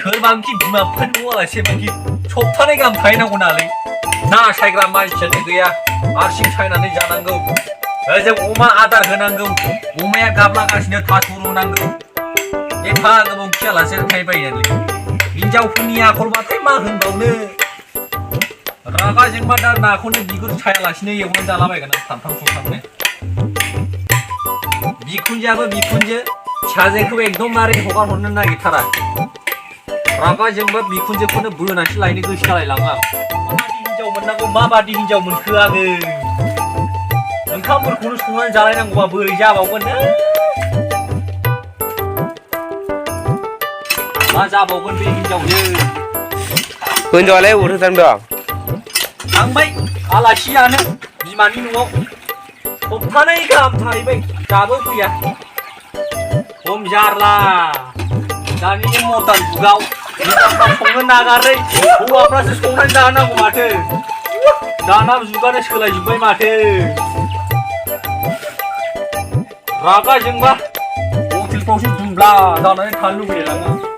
सोरबांखि बिमाफोर नुवालासे बांखि सप्तानै गाहाम थाहैनांगौ नालै ना सायग्रा मानसियानो गैया हारसिं सायनानै जानांगौ जों अमा आदार होनांगौ अमाया गाबलागासिनो थास' रुनांगौ एफा गोबाव खियालासे थाहैबायोलै हिनजावफोरनि आखलबाथाय मा होनबावनो रागा जोंबा दा नाखौनो बिगुर सायालासिनो एवनानै जालाबायगोन आं सानथाम सानथामनो बिखुनजोआबो बिखुनजो फिसाजोखौ एकदमबारे हगार हरनो नागिरथारा रागा जोंबा बिखुनजोखौनो बोनानैसो लायनो गोसो जालायलाङो आं माबादि हिनजाव मोननांगौ माबादि हिनजाव मोनखो आङो ओंखामफोरखौनो संनानै जालायनांगौबा बोरै जाबावगोन मा जाबावगोन बे हिनजावजों हिनजावालाय अबाव थांदों थांबाय आलासि जानो बिमानि न'आव सप्तानै गाहाम थाहैबाय दाबो फैया खम जारला दानि मर्दान जुगाव हिनजावफ्रा संनो नागारै हौवाफ्रासो संनानै जानांगौ माथो दाना जुगानो सोलायजोब्बाय माथो रागा जोंबा हटेलफ्रावसो दुमब्ला जानानै थानो लुबैलायलाङो